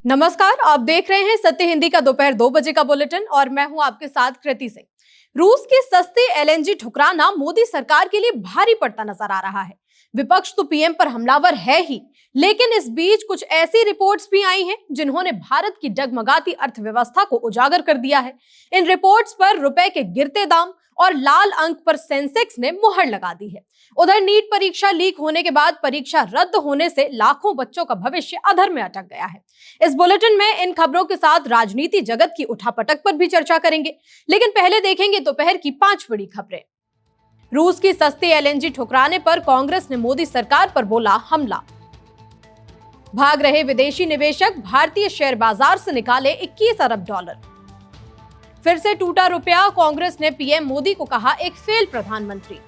नमस्कार, आप देख रहे हैं सत्य हिंदी का दोपहर 2 बजे का बुलेटिन और मैं हूं आपके साथ कृति सिंह। रूस की सस्ती एलएनजी ठुकराना मोदी सरकार के लिए भारी पड़ता नजर आ रहा है। विपक्ष तो पीएम पर हमलावर है ही, लेकिन इस बीच कुछ ऐसी रिपोर्ट्स भी आई हैं जिन्होंने भारत की डगमगाती अर्थव्यवस्था को उजागर कर दिया है। इन रिपोर्ट्स पर रुपए के गिरते दाम और लाल अंक पर सेंसेक्स ने मुहर लगा दी है। उधर नीट परीक्षा लीक होने के बाद परीक्षा रद्द होने से लाखों बच्चों का भविष्य अधर में अटक गया है। इस बुलेटिन में इन खबरों के साथ राजनीति जगत की उठापटक पर भी चर्चा करेंगे, लेकिन पहले देखेंगे दोपहर की 5 बड़ी खबरें। रूस की सस्ती एलएनजी ठुकराने पर कांग्रेस ने मोदी सरकार पर बोला हमला। भाग रहे विदेशी निवेशक भारतीय शेयर बाजार से निकाले 21 अरब डॉलर। फिर से टूटा रुपया, कांग्रेस ने पीएम मोदी को कहा एक फेल प्रधानमंत्री।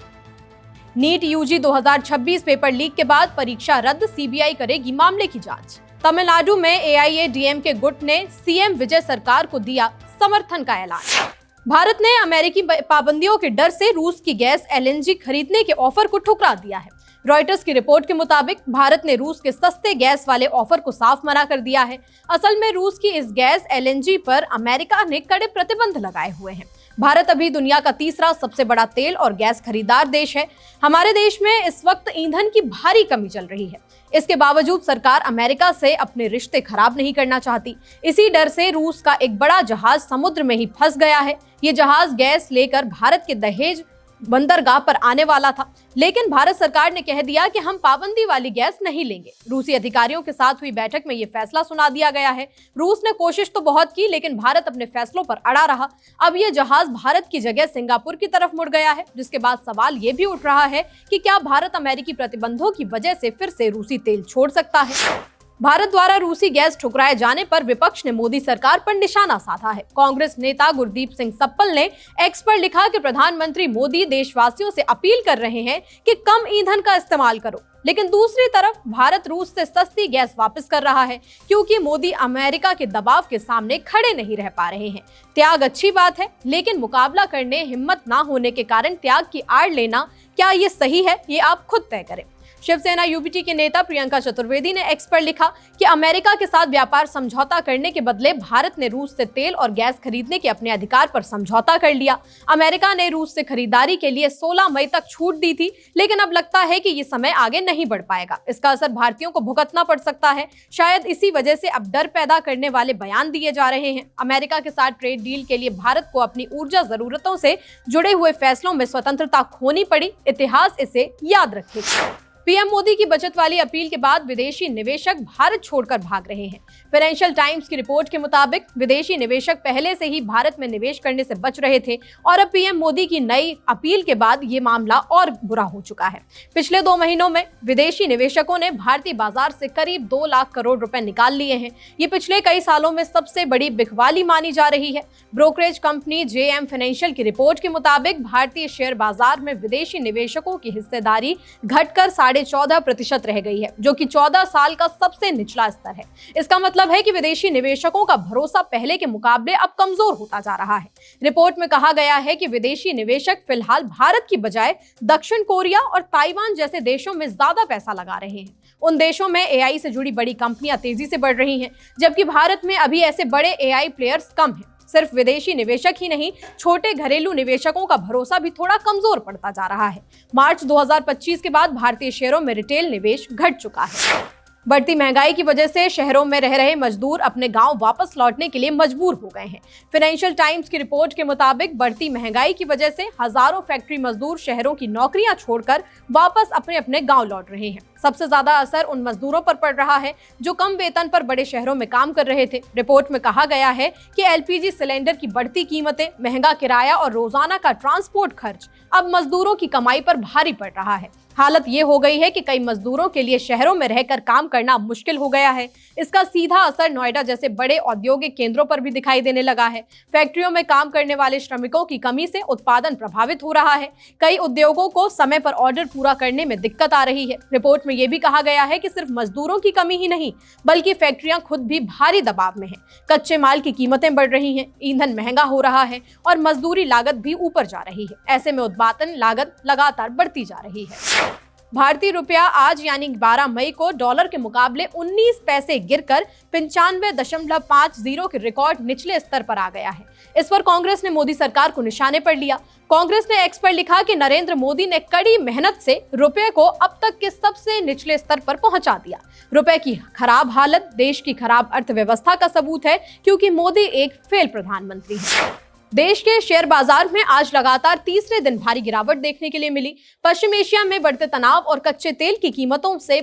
नीट यूजी 2026 पेपर लीक के बाद परीक्षा रद्द, सीबीआई करेगी मामले की जांच। तमिलनाडु में एआईएडीएमके गुट ने सीएम विजय सरकार को दिया समर्थन का ऐलान। भारत ने अमेरिकी पाबंदियों के डर से रूस की गैस एलएनजी खरीदने के ऑफर को ठुकरा दिया है। रॉयटर्स की रिपोर्ट के मुताबिक भारत ने रूस के सस्ते गैस वाले ऑफर को साफ मना कर दिया है। असल में रूस की इस गैस एलएनजी पर अमेरिका ने कड़े प्रतिबंध लगाए हुए हैं। भारत अभी दुनिया का तीसरा सबसे बड़ा तेल और गैस खरीदार देश है। हमारे देश में इस वक्त ईंधन की भारी कमी चल रही है। इसके बावजूद सरकार अमेरिका से अपने रिश्ते खराब नहीं करना चाहती। इसी डर से रूस का एक बड़ा जहाज समुद्र में ही फंस गया है। ये जहाज गैस लेकर भारत के दहेज बंदरगाह पर आने वाला था, लेकिन भारत सरकार ने कह दिया कि हम पाबंदी वाली गैस नहीं लेंगे। रूसी अधिकारियों के साथ हुई बैठक में ये फैसला सुना दिया गया है। रूस ने कोशिश तो बहुत की, लेकिन भारत अपने फैसलों पर अड़ा रहा। अब ये जहाज भारत की जगह सिंगापुर की तरफ मुड़ गया है, जिसके बाद सवाल ये भी उठ रहा है कि क्या भारत अमेरिकी प्रतिबंधों की वजह से फिर से रूसी तेल छोड़ सकता है। भारत द्वारा रूसी गैस ठुकराए जाने पर विपक्ष ने मोदी सरकार पर निशाना साधा है। कांग्रेस नेता गुरदीप सिंह सप्पल ने एक्स पर लिखा कि प्रधानमंत्री मोदी देशवासियों से अपील कर रहे हैं कि कम ईंधन का इस्तेमाल करो, लेकिन दूसरी तरफ भारत रूस से सस्ती गैस वापस कर रहा है क्योंकि मोदी अमेरिका के दबाव के सामने खड़े नहीं रह पा रहे हैं। त्याग अच्छी बात है, लेकिन मुकाबला करने हिम्मत ना होने के कारण त्याग की आड़ लेना, क्या ये सही है? ये आप खुद तय करें। शिवसेना यूबीटी के नेता प्रियंका चतुर्वेदी ने एक्स पर लिखा कि अमेरिका के साथ व्यापार समझौता करने के बदले भारत ने रूस से तेल और गैस खरीदने के अपने अधिकार पर समझौता कर लिया। अमेरिका ने रूस से खरीदारी के लिए 16 मई तक छूट दी थी, लेकिन अब लगता है कि ये समय आगे नहीं बढ़ पाएगा। इसका असर भारतीयों को भुगतना पड़ सकता है। शायद इसी वजह से अब डर पैदा करने वाले बयान दिए जा रहे हैं। अमेरिका के साथ ट्रेड डील के लिए भारत को अपनी ऊर्जा जरूरतों से जुड़े हुए फैसलों में स्वतंत्रता खोनी पड़ी। इतिहास इसे याद रखेगा। पीएम मोदी की बचत वाली अपील के बाद विदेशी निवेशक भारत छोड़कर भाग रहे हैं। फाइनेंशियल टाइम्स की रिपोर्ट के मुताबिक विदेशी निवेशक पहले से ही भारत में निवेश करने से बच रहे थे और अब पीएम मोदी की नई अपील के बाद ये मामला और बुरा हो चुका है। पिछले 2 महीनों में विदेशी निवेशकों ने भारतीय बाजार से करीब 2 लाख करोड़ रुपए निकाल लिए हैं। ये पिछले कई सालों में सबसे बड़ी बिकवाली मानी जा रही है। ब्रोकरेज कंपनी जेएम फाइनेंशियल की रिपोर्ट के मुताबिक भारतीय शेयर बाजार में विदेशी निवेशकों की हिस्सेदारी घटकर 14.5% रह गई है, जो कि 14 साल का सबसे निचला स्तर है। इसका मतलब है कि विदेशी निवेशकों का भरोसा पहले के मुकाबले अब कमजोर होता जा रहा है। रिपोर्ट में कहा गया है कि विदेशी निवेशक फिलहाल भारत की बजाय दक्षिण कोरिया और ताइवान जैसे देशों में ज्यादा पैसा लगा रहे हैं। उन देशों में एआई से जुड़ी बड़ी कंपनियां तेजी से बढ़ रही हैं, जबकि भारत में अभी ऐसे बड़े एआई प्लेयर्स कम हैं। सिर्फ विदेशी निवेशक ही नहीं, छोटे घरेलू निवेशकों का भरोसा भी थोड़ा कमजोर पड़ता जा रहा है। मार्च 2025 के बाद भारतीय शेयरों में रिटेल निवेश घट चुका है। बढ़ती महंगाई की वजह से शहरों में रह रहे मजदूर अपने गांव वापस लौटने के लिए मजबूर हो गए हैं। फाइनेंशियल टाइम्स की रिपोर्ट के मुताबिक बढ़ती महंगाई की वजह से हजारों फैक्ट्री मजदूर शहरों की नौकरियां छोड़कर वापस अपने अपने गांव लौट रहे हैं। सबसे ज्यादा असर उन मजदूरों पर पड़ रहा है जो कम वेतन पर बड़े शहरों में काम कर रहे थे। रिपोर्ट में कहा गया है कि एलपीजी सिलेंडर की बढ़ती कीमतें, महंगा किराया और रोजाना का ट्रांसपोर्ट खर्च अब मजदूरों की कमाई पर भारी पड़ रहा है। हालत ये हो गई है कि कई मजदूरों के लिए शहरों में रहकर काम करना मुश्किल हो गया है। इसका सीधा असर नोएडा जैसे बड़े औद्योगिक केंद्रों पर भी दिखाई देने लगा है। फैक्ट्रियों में काम करने वाले श्रमिकों की कमी से उत्पादन प्रभावित हो रहा है। कई उद्योगों को समय पर ऑर्डर पूरा करने में दिक्कत आ रही है। रिपोर्ट में यह भी कहा गया है कि सिर्फ मजदूरों की कमी ही नहीं, बल्कि फैक्ट्रियां खुद भी भारी दबाव में हैं। कच्चे माल की कीमतें बढ़ रही हैं, ईंधन महंगा हो रहा है और मजदूरी लागत भी ऊपर जा रही है। ऐसे में उत्पादन लागत लगातार बढ़ती जा रही है। भारतीय रुपया आज यानी 12 मई को डॉलर के मुकाबले 19 पैसे गिरकर 95.50 के रिकॉर्ड निचले स्तर पर आ गया है। इस पर कांग्रेस ने मोदी सरकार को निशाने पर लिया। कांग्रेस ने एक्स पर लिखा कि नरेंद्र मोदी ने कड़ी मेहनत से रुपए को अब तक के सबसे निचले स्तर पर पहुंचा दिया। रुपए की खराब हालत देश की खराब अर्थव्यवस्था का सबूत है, क्योंकि मोदी एक फेल प्रधानमंत्री है। देश के शेयर बाजार में आज लगातार तीसरे दिन भारी गिरावट देखने के लिए मिली। पश्चिम एशिया में बढ़ते तनाव और कच्चे तेल की कीमतों से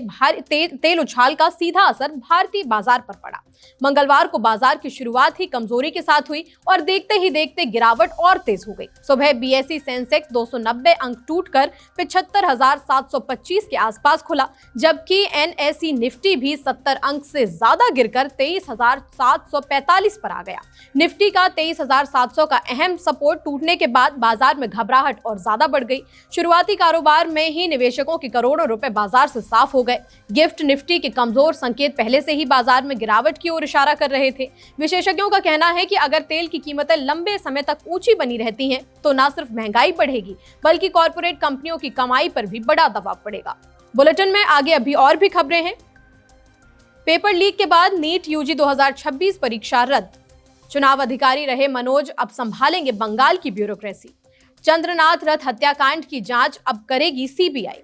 तेल उछाल का सीधा असर भारतीय बाजार पर पड़ा। मंगलवार को बाजार की शुरुआत ही कमजोरी के साथ हुई और देखते ही देखते गिरावट और तेज हो गई। सुबह बीएसई सेंसेक्स 290 अंक टूटकर 75,725 के आसपास खुला, जबकि एनएसई निफ्टी भी 70 अंक से ज्यादा गिरकर 23,745 पर आ गया। निफ्टी का 23,700 का अहम सपोर्ट टूटने के बाद बाजार में घबराहट और ज्यादा बढ़ गई। शुरुआती कारोबार में ही निवेशकों के करोड़ों रुपए बाजार से साफ हो गए। गिफ्ट निफ्टी के कमजोर संकेत पहले से ही बाजार में गिरावट की ओर इशारा कर रहे थे। विशेषज्ञों का कहना है कि अगर तेल की कीमतें लंबे समय तक ऊंची बनी रहती हैं, तो न सिर्फ महंगाई बढ़ेगी, बल्कि कॉर्पोरेट कंपनियों की कमाई पर भी बड़ा दबाव पड़ेगा। बुलेटिन में आगे अभी और भी खबरें हैं। पेपर लीक के बाद नीट यूजी 2026 परीक्षा रद्द। चुनाव अधिकारी रहे मनोज अब संभालेंगे बंगाल की ब्यूरोक्रेसी। चंद्रनाथ रथ हत्याकांड की जांच अब करेगी सीबीआई।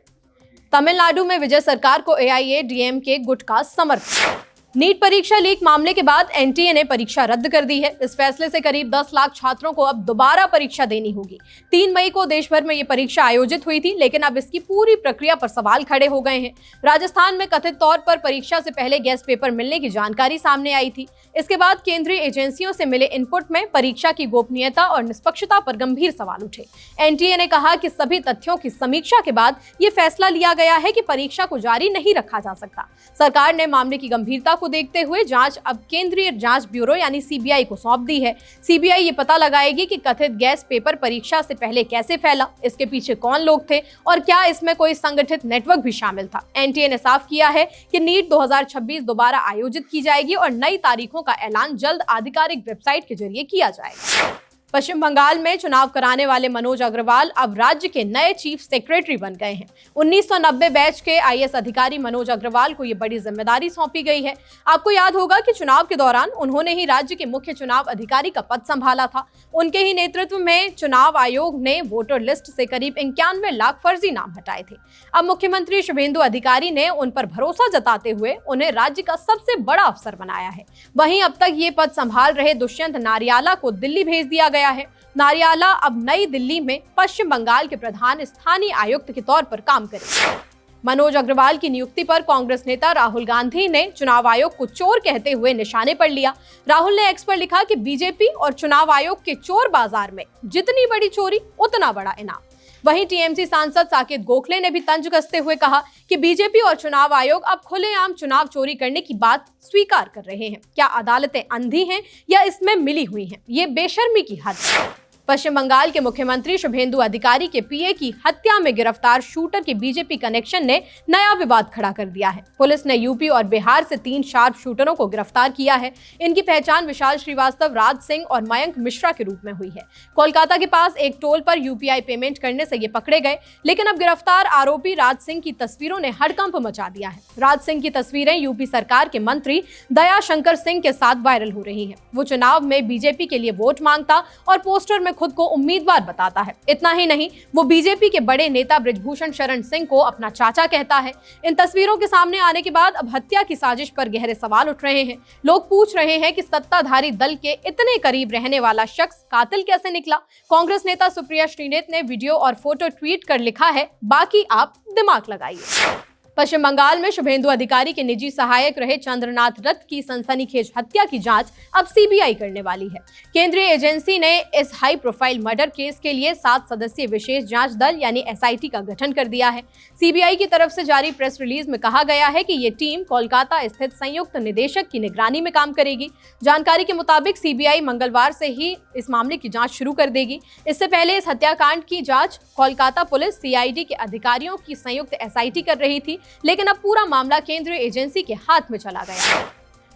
तमिलनाडु में विजय सरकार को एआईएडीएमके गुट का समर्थन। नीट परीक्षा लीक मामले के बाद एनटीए ने परीक्षा रद्द कर दी है। इस फैसले से करीब 10 लाख छात्रों को अब दोबारा परीक्षा देनी होगी। 3 मई को देश भर में ये परीक्षा आयोजित हुई थी, लेकिन अब इसकी पूरी प्रक्रिया पर सवाल खड़े हो गए हैं। राजस्थान में कथित तौर पर परीक्षा से पहले गेस्ट पेपर मिलने की जानकारी सामने आई थी। इसके बाद केंद्रीय एजेंसियों से मिले इनपुट में परीक्षा की गोपनीयता और निष्पक्षता पर गंभीर सवाल उठे। एनटीए ने कहा कि सभी तथ्यों की समीक्षा के बाद ये फैसला लिया गया है कि परीक्षा को जारी नहीं रखा जा सकता। सरकार ने मामले की गंभीरता को देखते हुए जांच अब केंद्रीय जांच ब्यूरो यानी सीबीआई को सौंप दी है। सीबीआई ये पता लगाएगी कि कथित गेस्ट पेपर परीक्षा से पहले कैसे फैला, इसके पीछे कौन लोग थे और क्या इसमें कोई संगठित नेटवर्क भी शामिल था। एनटीए ने साफ किया है कि नीट 2026 दोबारा आयोजित की जाएगी और नई तारीखों का ऐलान जल्द आधिकारिक वेबसाइट के जरिए किया जाएगा। पश्चिम बंगाल में चुनाव कराने वाले मनोज अग्रवाल अब राज्य के नए चीफ सेक्रेटरी बन गए हैं। 1990 बैच के आईएएस अधिकारी मनोज अग्रवाल को ये बड़ी जिम्मेदारी सौंपी गई है। आपको याद होगा कि चुनाव के दौरान उन्होंने ही राज्य के मुख्य चुनाव अधिकारी का पद संभाला था। उनके ही नेतृत्व में चुनाव आयोग ने वोटर लिस्ट से करीब 91 लाख फर्जी नाम हटाए थे। अब मुख्यमंत्री शुभेंदु अधिकारी ने उन पर भरोसा जताते हुए उन्हें राज्य का सबसे बड़ा अफसर बनाया है। वहीं अब तक ये पद संभाल रहे दुष्यंत नारियाला को दिल्ली भेज दिया गया है। नारियाला अब नई दिल्ली में पश्चिम बंगाल के प्रधान स्थानीय आयुक्त के तौर पर काम करेंगे। मनोज अग्रवाल की नियुक्ति पर कांग्रेस नेता राहुल गांधी ने चुनाव आयोग को चोर कहते हुए निशाने पर लिया। राहुल ने एक्स पर लिखा कि बीजेपी और चुनाव आयोग के चोर बाजार में जितनी बड़ी चोरी उतना बड़ा इनाम। वहीं टीएमसी सांसद साकेत गोखले ने भी तंज कसते हुए कहा कि बीजेपी और चुनाव आयोग अब खुलेआम चुनाव चोरी करने की बात स्वीकार कर रहे हैं। क्या अदालतें अंधी हैं या इसमें मिली हुई हैं? ये बेशर्मी की हद है। पश्चिम बंगाल के मुख्यमंत्री शुभेंदु अधिकारी के पीए की हत्या में गिरफ्तार शूटर के बीजेपी कनेक्शन ने नया विवाद खड़ा कर दिया है। पुलिस ने यूपी और बिहार से 3 शार्प शूटरों को गिरफ्तार किया है। इनकी पहचान विशाल श्रीवास्तव, राज सिंह और मयंक मिश्रा के रूप में हुई है। कोलकाता के पास एक टोल पर यूपीआई पेमेंट करने से ये पकड़े गए, लेकिन अब गिरफ्तार आरोपी राज सिंह की तस्वीरों ने हड़कंप मचा दिया है। राज सिंह की तस्वीरें यूपी सरकार के मंत्री दया शंकर सिंह के साथ वायरल हो रही है। वो चुनाव में बीजेपी के लिए वोट मांगता और पोस्टर में खुद को उम्मीदवार बताता है। इतना ही नहीं, वो बीजेपी के बड़े नेता बृजभूषण शरण सिंह को अपना चाचा कहता है। इन तस्वीरों के सामने आने के बाद अब हत्या की साजिश पर गहरे सवाल उठ रहे हैं। लोग पूछ रहे हैं कि सत्ताधारी दल के इतने करीब रहने वाला शख्स कातिल कैसे निकला। कांग्रेस नेता सुप्रिया श्रीनेत ने वीडियो और फोटो ट्वीट कर लिखा है, बाकी आप दिमाग लगाइए। पश्चिम बंगाल में शुभेंदु अधिकारी के निजी सहायक रहे चंद्रनाथ रथ की सनसनीखेज हत्या की जांच अब सीबीआई करने वाली है। केंद्रीय एजेंसी ने इस हाई प्रोफाइल मर्डर केस के लिए 7 सदस्यीय विशेष जांच दल यानी एसआईटी का गठन कर दिया है। सीबीआई की तरफ से जारी प्रेस रिलीज में कहा गया है कि ये टीम कोलकाता स्थित संयुक्त निदेशक की निगरानी में काम करेगी। जानकारी के मुताबिक सीबीआई मंगलवार से ही इस मामले की जांच शुरू कर देगी। इससे पहले इस हत्याकांड की जांच कोलकाता पुलिस सीआईडी के अधिकारियों की संयुक्त एसआईटी कर रही थी, लेकिन अब पूरा मामला केंद्रीय एजेंसी के हाथ में चला गया है।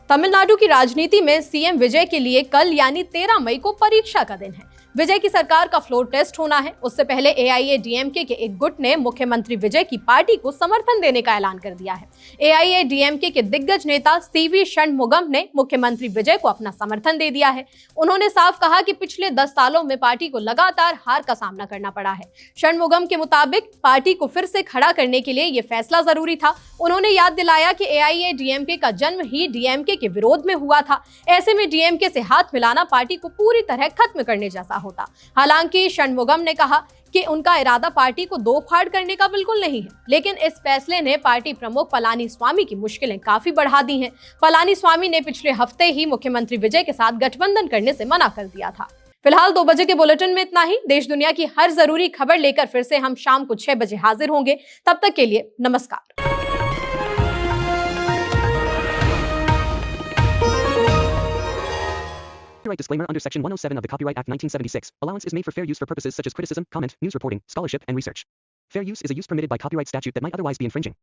तमिलनाडु की राजनीति में सीएम विजय के लिए कल यानी 13 मई को परीक्षा का दिन है। विजय की सरकार का फ्लोर टेस्ट होना है। उससे पहले एआईएडीएमके के एक गुट ने मुख्यमंत्री विजय की पार्टी को समर्थन देने का ऐलान कर दिया है। एआईएडीएमके के दिग्गज नेता सीवी षणमुगम ने मुख्यमंत्री विजय को अपना समर्थन दे दिया है। उन्होंने साफ कहा कि पिछले 10 सालों में पार्टी को लगातार हार का सामना करना पड़ा है। षणमुगम के मुताबिक पार्टी को फिर से खड़ा करने के लिए यह फैसला जरूरी था। उन्होंने याद दिलाया कि एआईएडीएमके का जन्म ही डीएमके के विरोध में हुआ था। ऐसे में डीएमके से हाथ मिलाना पार्टी को पूरी तरह खत्म करने जैसा होता। हालांकि षणमुगम ने कहा कि उनका इरादा पार्टी को दो फाड़ करने का बिल्कुल नहीं है, लेकिन इस फैसले ने पार्टी प्रमुख पलानीस्वामी की मुश्किलें काफी बढ़ा दी हैं। पलानीस्वामी ने पिछले हफ्ते ही मुख्यमंत्री विजय के साथ गठबंधन करने से मना कर दिया था। फिलहाल 2 बजे के बुलेटिन में इतना ही। देश दुनिया की हर जरूरी खबर लेकर फिर से हम शाम को 6 बजे हाजिर होंगे। तब तक के लिए नमस्कार। Copyright disclaimer under Section 107 of the Copyright Act 1976. Allowance is made for fair use for purposes such as criticism, comment, news reporting, scholarship, and research. Fair use is a use permitted by copyright statute that might otherwise be infringing.